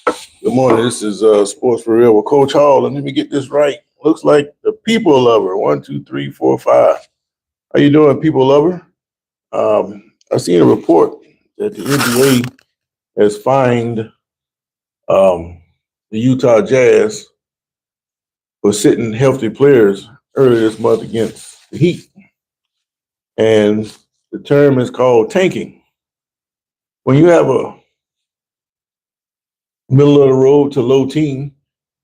Good morning. This is Sports for Real with Coach Hall. And let me get this right. Looks like the people lover. 1, 2, 3, 4, 5. How you doing, people lover? I seen a report that the NBA has fined the Utah Jazz for sitting healthy players earlier this month against the Heat. And the term is called tanking. When you have a middle of the road to low team,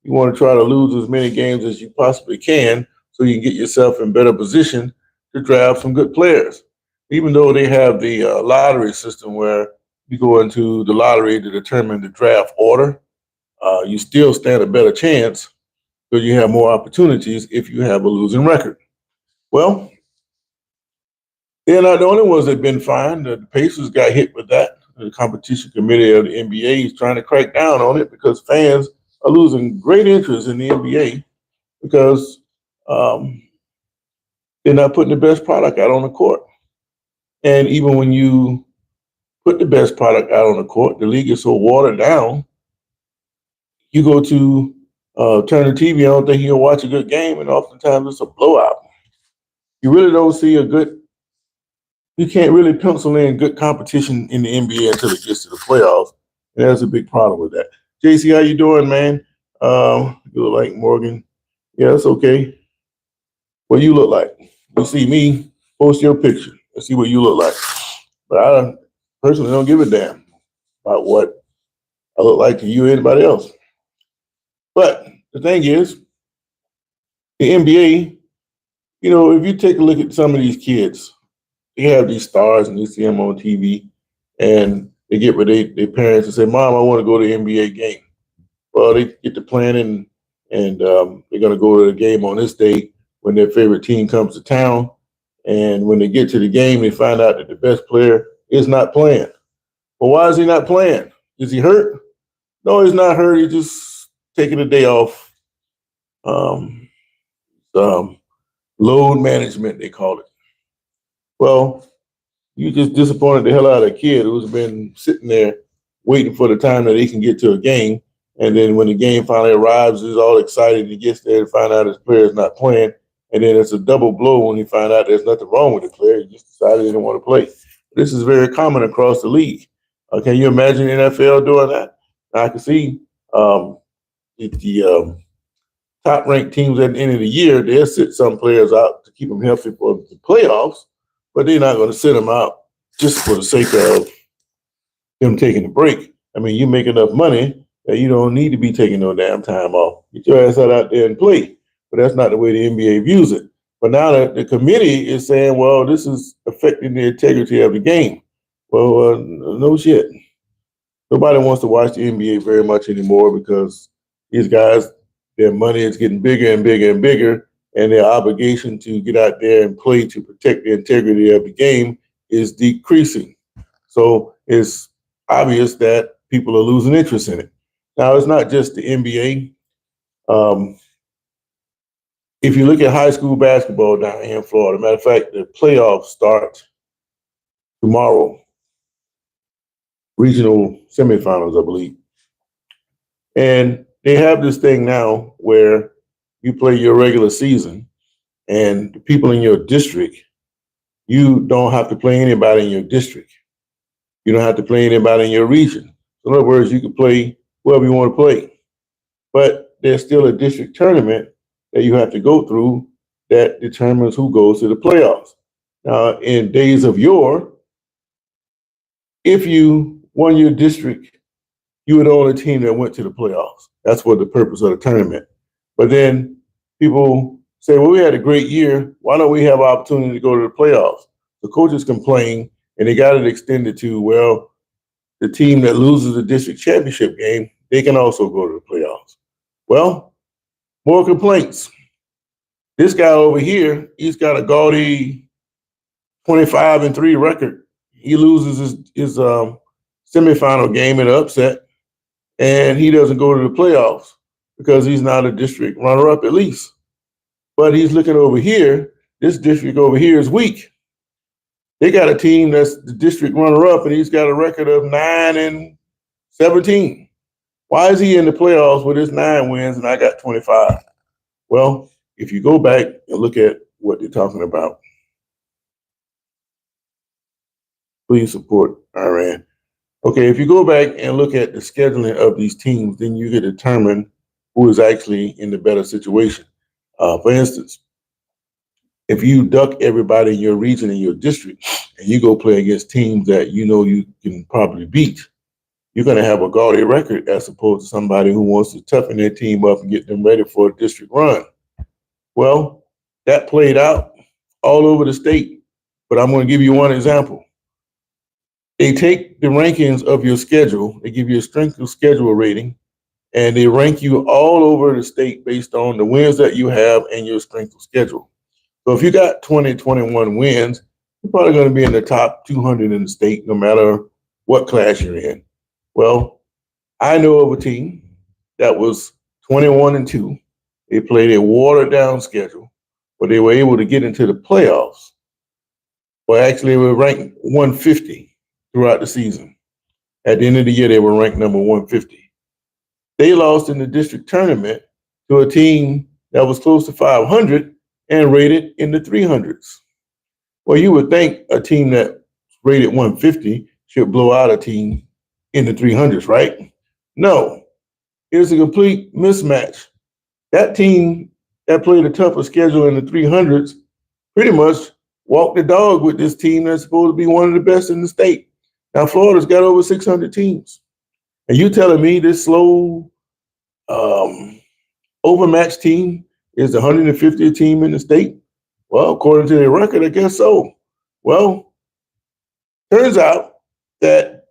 you want to try to lose as many games as you possibly can so you can get yourself in better position to draft some good players. Even though they have the lottery system where you go into the lottery to determine the draft order, you still stand a better chance because you have more opportunities if you have a losing record. Well, they're not the only ones that have been fined. The Pacers got hit with that. The competition committee of the NBA is trying to crack down on it because fans are losing great interest in the NBA because um, they're not putting the best product out on the court. And even when you put the best product out on the court, the league is so watered down. You go to turn the TV on, think you'll watch a good game, and oftentimes it's a blowout. You really don't see you can't really pencil in good competition in the NBA until it gets to the playoffs. And that's a big problem with that. JC, how you doing, man? You look like Morgan. Yeah, that's okay. What you look like? You see me, post your picture and see what you look like. But I personally don't give a damn about what I look like to you or anybody else. But the thing is, the NBA, if you take a look at some of these kids, they have these stars and you see them on TV and they get with their parents and say, Mom, I want to go to the NBA game. Well, they get to planning and they're going to go to the game on this day when their favorite team comes to town. And when they get to the game, they find out that the best player is not playing. Well, why is he not playing? Is he hurt? No, he's not hurt. He's just taking a day off. Um, Load management, they call it. Well, you just disappointed the hell out of a kid who's been sitting there waiting for the time that he can get to a game. And then when the game finally arrives, he's all excited. He gets there to find out his player is not playing. And then it's a double blow when he find out there's nothing wrong with the player. He just decided he didn't want to play. This is very common across the league. Can you imagine the NFL doing that? I can see the top-ranked teams at the end of the year, they'll sit some players out to keep them healthy for the playoffs, but they're not going to sit them out just for the sake of them taking a break. I mean, you make enough money that you don't need to be taking no damn time off. Get your ass out there and play. But that's not the way the NBA views it. But now that the committee is saying, well, this is affecting the integrity of the game. Well, no shit. Nobody wants to watch the NBA very much anymore because these guys, their money is getting bigger and bigger and bigger, and their obligation to get out there and play to protect the integrity of the game is decreasing. So it's obvious that people are losing interest in it. Now, it's not just the NBA. If you look at high school basketball down here in Florida, matter of fact, the playoffs start tomorrow, regional semifinals, I believe. And they have this thing now where you play your regular season and the people in your district, you don't have to play anybody in your district. You don't have to play anybody in your region. In other words, you can play whoever you want to play. But there's still a district tournament that you have to go through that determines who goes to the playoffs. Now, in days of yore, if you won your district, you were the only team that went to the playoffs. That's what the purpose of the tournament. But then people say, well, we had a great year. Why don't we have an opportunity to go to the playoffs? The coaches complain, and they got it extended to, well, the team that loses the district championship game, they can also go to the playoffs. Well, more complaints. This guy over here, he's got a gaudy 25-3 record. He loses his semifinal game in an upset, and he doesn't go to the playoffs because he's not a district runner-up at least. But he's looking over here. This district over here is weak. They got a team that's the district runner-up, and he's got a record of 9-17. Why is he in the playoffs with his 9 wins and I got 25? Well, if you go back and look at what they're talking about, please support Iran. Okay, if you go back and look at the scheduling of these teams, then you can determine who is actually in the better situation. For instance, if you duck everybody in your region and your district and you go play against teams that you know you can probably beat, you're going to have a gaudy record as opposed to somebody who wants to toughen their team up and get them ready for a district run. Well, that played out all over the state, but I'm going to give you one example. They take the rankings of your schedule, they give you a strength of schedule rating, and they rank you all over the state based on the wins that you have and your strength of schedule. So if you got 20, 21 wins, you're probably going to be in the top 200 in the state, no matter what class you're in. Well, I know of a team that was 21-2. They played a watered down schedule, but they were able to get into the playoffs. Well, actually, they were ranked 150 throughout the season. At the end of the year, they were ranked number 150. They lost in the district tournament to a team that was close to 500 and rated in the 300s. Well, you would think a team that rated 150 should blow out a team in the 300s, right? No, it's a complete mismatch. That team that played a tougher schedule in the 300s pretty much walked the dog with this team that's supposed to be one of the best in the state. Now, Florida's got over 600 teams. And you telling me this slow, overmatched team is the 150th team in the state? Well, according to their record, I guess so. Well, turns out that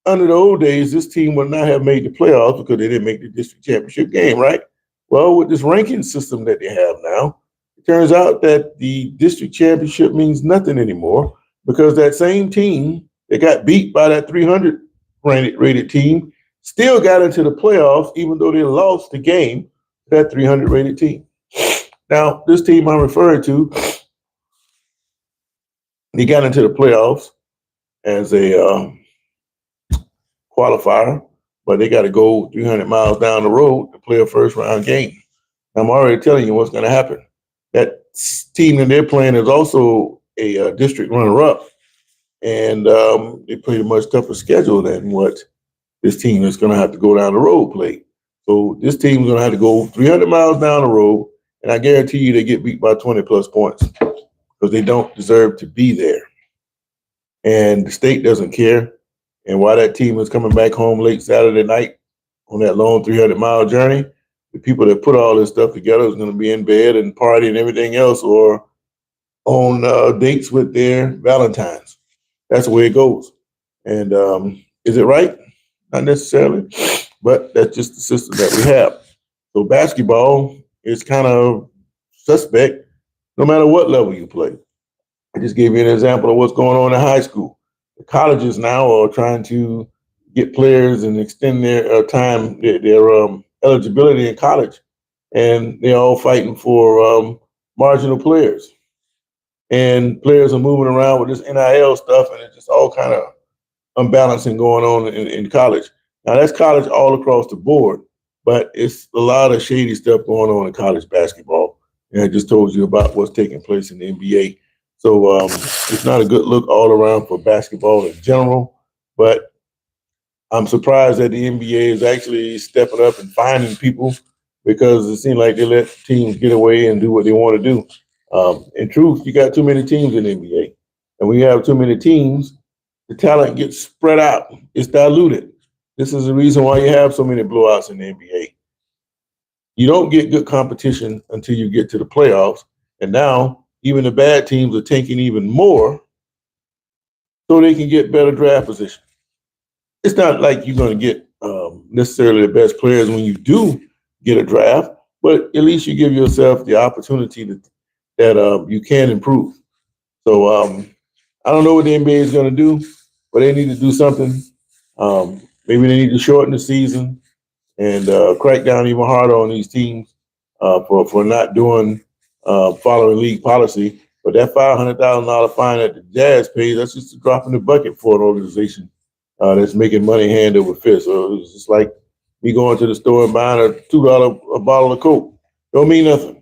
under the old days, this team would not have made the playoffs because they didn't make the district championship game, right? Well, with this ranking system that they have now, it turns out that the district championship means nothing anymore because that same team that got beat by that 300 rated team still got into the playoffs, even though they lost the game to that 300 rated team. Now, this team I'm referring to, they got into the playoffs as a qualifier, but they got to go 300 miles down the road to play a first round game. I'm already telling you what's going to happen. That team that they're playing is also a district runner up, and they play a much tougher schedule than what this team is going to have to go down the road play. So this team is going to have to go 300 miles down the road, and I guarantee you they get beat by 20 plus points because they don't deserve to be there. And the state doesn't care. And while that team is coming back home late Saturday night on that long 300-mile journey, the people that put all this stuff together is going to be in bed and party and everything else or on dates with their Valentines. That's the way it goes. And is it right? Not necessarily, but that's just the system that we have. So basketball is kind of suspect no matter what level you play. I just gave you an example of what's going on in high school. The colleges now are trying to get players and extend their time, their eligibility in college, and they're all fighting for marginal players. And players are moving around with this NIL stuff, and it's just all kind of unbalancing going on in college. Now, that's college all across the board, but it's a lot of shady stuff going on in college basketball. And I just told you about what's taking place in the NBA. So it's not a good look all around for basketball in general, but I'm surprised that the NBA is actually stepping up and finding people because it seems like they let teams get away and do what they want to do. In truth, you got too many teams in the NBA. And when you have too many teams, the talent gets spread out. It's diluted. This is the reason why you have so many blowouts in the NBA. You don't get good competition until you get to the playoffs. And now even the bad teams are tanking even more so they can get better draft position. It's not like you're going to get necessarily the best players when you do get a draft, but at least you give yourself the opportunity that you can improve. So I don't know what the NBA is going to do, but they need to do something. Maybe they need to shorten the season and crack down even harder on these teams for not doing following league policy. But that $500,000 fine that the Jazz pays, that's just a drop in the bucket for an organization that's making money hand over fist. So it's just like me going to the store and buying a $2 a bottle of Coke. Don't mean nothing.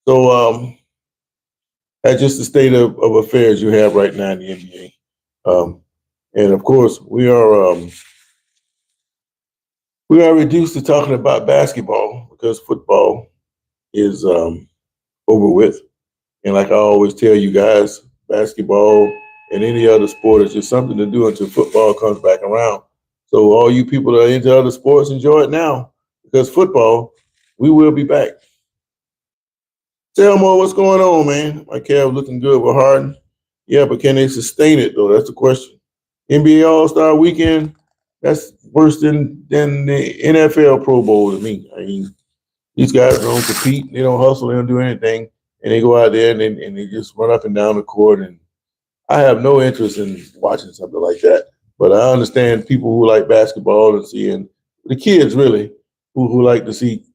So that's just the state of affairs you have right now in the NBA. And of course, we are reduced to talking about basketball because football is over with. And like I always tell you guys, basketball and any other sport is just something to do until football comes back around. So all you people that are into other sports, enjoy it now because football, we will be back. Selmo, what's going on, man? My Cavs looking good with Harden. Yeah, but can they sustain it, though? That's the question. NBA All-Star Weekend, that's worse than the NFL Pro Bowl to me. I mean, these guys don't compete. They don't hustle. They don't do anything. And they go out there and they just run up and down the court. And I have no interest in watching something like that. But I understand people who like basketball and seeing the kids, really, who like to see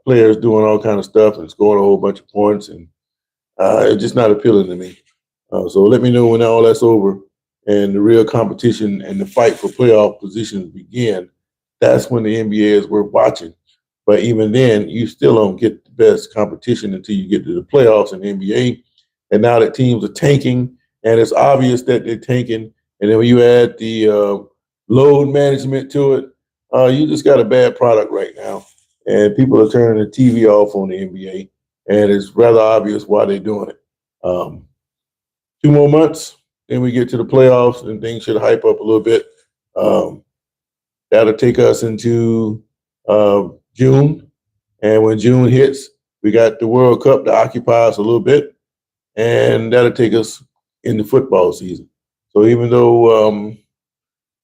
players doing all kind of stuff and scoring a whole bunch of points, and it's just not appealing to me. So let me know when all that's over and the real competition and the fight for playoff positions begin. That's when the NBA is worth watching. But even then, you still don't get the best competition until you get to the playoffs in the NBA. And now that teams are tanking, and it's obvious that they're tanking, and then when you add the load management to it, you just got a bad product right now. And people are turning the TV off on the NBA, and it's rather obvious why they're doing it. 2 more months, then we get to the playoffs, and things should hype up a little bit. That'll take us into June, and when June hits, we got the World Cup to occupy us a little bit, and that'll take us into football season. So even though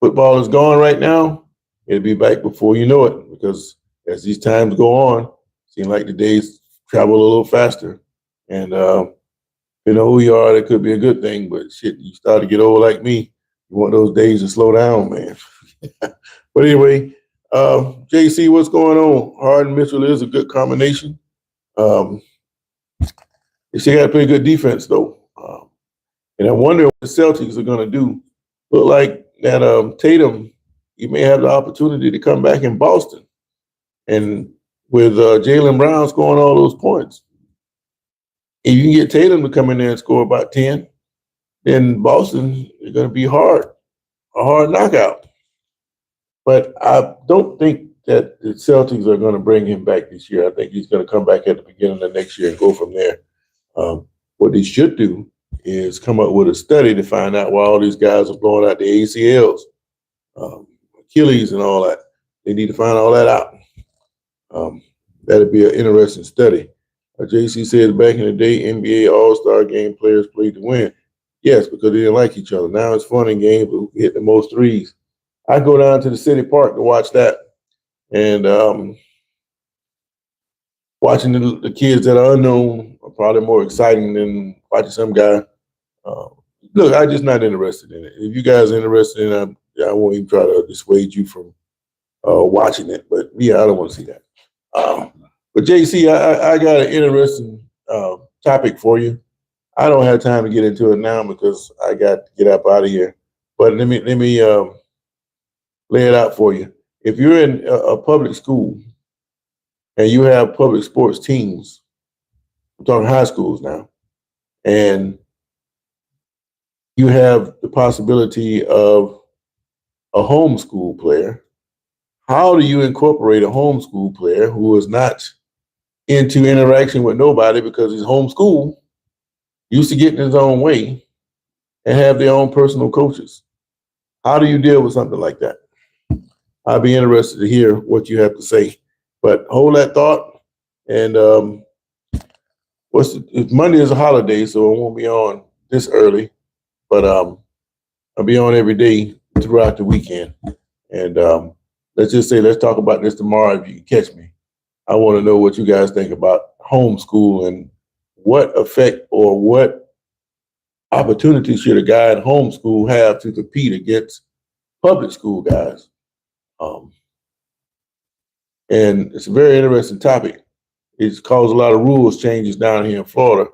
football is gone right now, it'll be back before you know it, because as these times go on, it seems like the days travel a little faster. And you know who you are, that could be a good thing, but shit, you start to get old like me, you want those days to slow down, man. But anyway, JC, what's going on? Harden Mitchell is a good combination. They still got a pretty good defense, though. And I wonder what the Celtics are going to do. Look like that Tatum, you may have the opportunity to come back in Boston. And with Jaylen Brown scoring all those points, if you can get Tatum to come in there and score about 10, then Boston is going to be a hard knockout. But I don't think that the Celtics are going to bring him back this year. I think he's going to come back at the beginning of next year and go from there. What they should do is come up with a study to find out why all these guys are blowing out the ACLs, Achilles and all that. They need to find all that out. That'd be an interesting study. JC says back in the day, NBA All-Star game players played to win. Yes, because they didn't like each other. Now it's fun in games, but who hit the most threes. I go down to the city park to watch that. And watching the kids that are unknown are probably more exciting than watching some guy. Look, I'm just not interested in it. If you guys are interested in it, I won't even try to dissuade you from watching it. But yeah, I don't want to see that. But JC, I got an interesting topic for you. I don't have time to get into it now because I got to get up out of here. But let me lay it out for you. If you're in a public school and you have public sports teams, I'm talking high schools now, and you have the possibility of a homeschool player, how do you incorporate a homeschool player who is not into interaction with nobody because he's homeschooled, used to getting his own way, and have their own personal coaches? How do you deal with something like that? I'd be interested to hear what you have to say. But hold that thought. And Monday is a holiday, so it won't be on this early. But I'll be on every day throughout the weekend. And let's talk about this tomorrow if you can catch me. I want to know what you guys think about homeschool and what effect or what opportunity should a guy in homeschool have to compete against public school guys. And it's a very interesting topic. It's caused a lot of rules changes down here in Florida.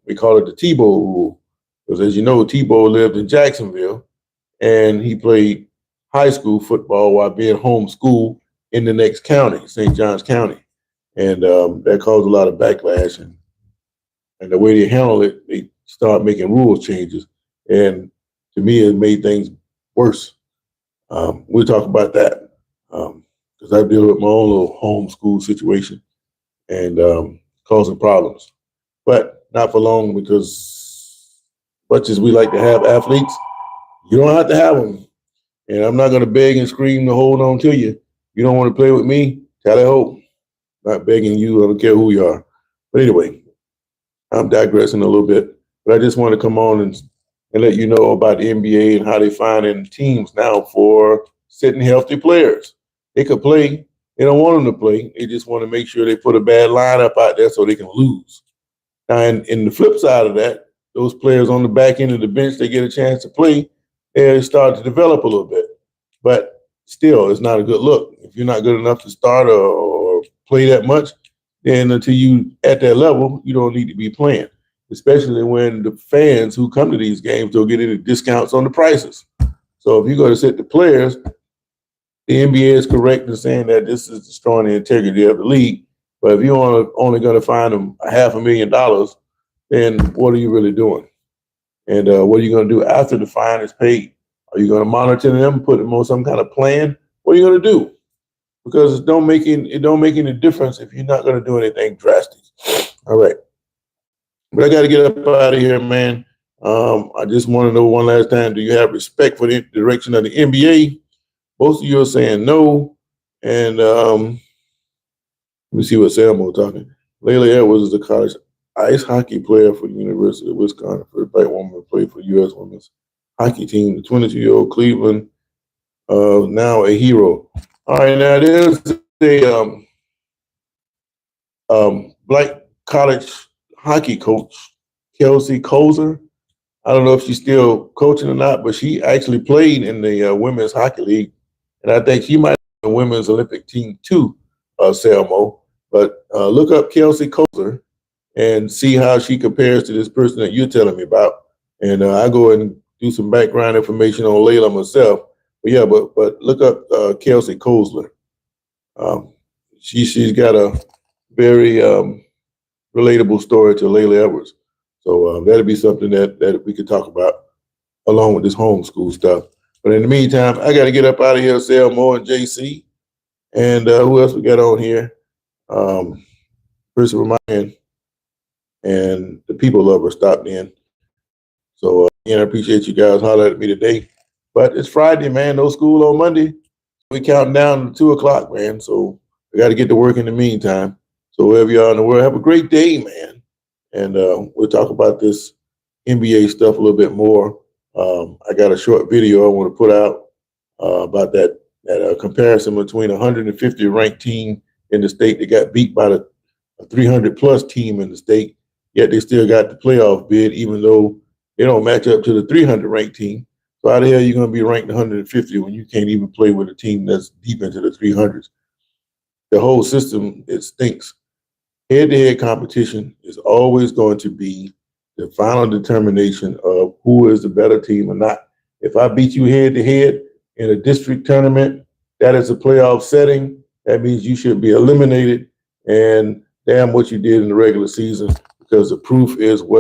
We call it the Tebow rule, because as you know, Tebow lived in Jacksonville and he played high school football while being homeschooled. in the next county, St. Johns County. And that caused a lot of backlash. And the way they handle it, they start making rule changes. And to me, it made things worse. We'll talk about that because I deal with my own little homeschool situation and causing problems. But not for long because much as we like to have athletes, you don't have to have them. And I'm not going to beg and scream to hold on to you. You don't want to play with me? Tally ho. Not begging you. I don't care who you are. But anyway, I'm digressing a little bit. But I just want to come on and let you know about the NBA and how they finding teams now for sitting healthy players. They could play. They don't want them to play. They just want to make sure they put a bad lineup out there so they can lose. Now, in the flip side of that, those players on the back end of the bench, they get a chance to play, they start to develop a little bit. But still, it's not a good look. If you're not good enough to start or play that much, then until you at that level, you don't need to be playing, especially when the fans who come to these games don't get any discounts on the prices. So if you're going to sit the players, the NBA is correct in saying that this is destroying the integrity of the league. But if you're only going to find them $500,000, then what are you really doing? And what are you going to do after the fine is paid? Are you going to monitor them, put them on some kind of plan? What are you going to do? Because it don't make any difference if you're not going to do anything drastic. All right. But I got to get up out of here, man. I just want to know one last time, do you have respect for the direction of the NBA? Most of you are saying no. And let me see what Selma talking. Layla Edwards is a college ice hockey player for the University of Wisconsin, first black woman to play for the U.S. women's hockey team. The 22-year-old Cleveland, now a hero. All right, now there's a black college hockey coach, Kelsey Kozer. I don't know if she's still coaching or not, but she actually played in the Women's Hockey League. And I think she might be the Women's Olympic team too, Selmo. But look up Kelsey Kozer and see how she compares to this person that you're telling me about. And I go and do some background information on Layla myself. But yeah, but look up Kelsey Kozer. She's got a very relatable story to Layla Edwards. So that'll be something that we could talk about along with this homeschool stuff. But in the meantime, I got to get up out of here, Selmo and JC. And who else we got on here? Christopher Ryan and the People Lover stopped in. So again, I appreciate you guys hollering at me today. But it's Friday, man. No school on Monday. We counting down to 2 o'clock, man. So I got to get to work in the meantime. So wherever you are in the world, have a great day, man. And we'll talk about this NBA stuff a little bit more. I got a short video I want to put out about that comparison between a 150 ranked team in the state that got beat by the 300 plus team in the state, yet they still got the playoff bid, even though they don't match up to the 300 ranked team. So how the hell are you going to be ranked 150 when you can't even play with a team that's deep into the 300s? The whole system, it stinks. Head-to-head competition is always going to be the final determination of who is the better team or not. If I beat you head-to-head in a district tournament, that is a playoff setting. That means you should be eliminated, and damn what you did in the regular season, because the proof is what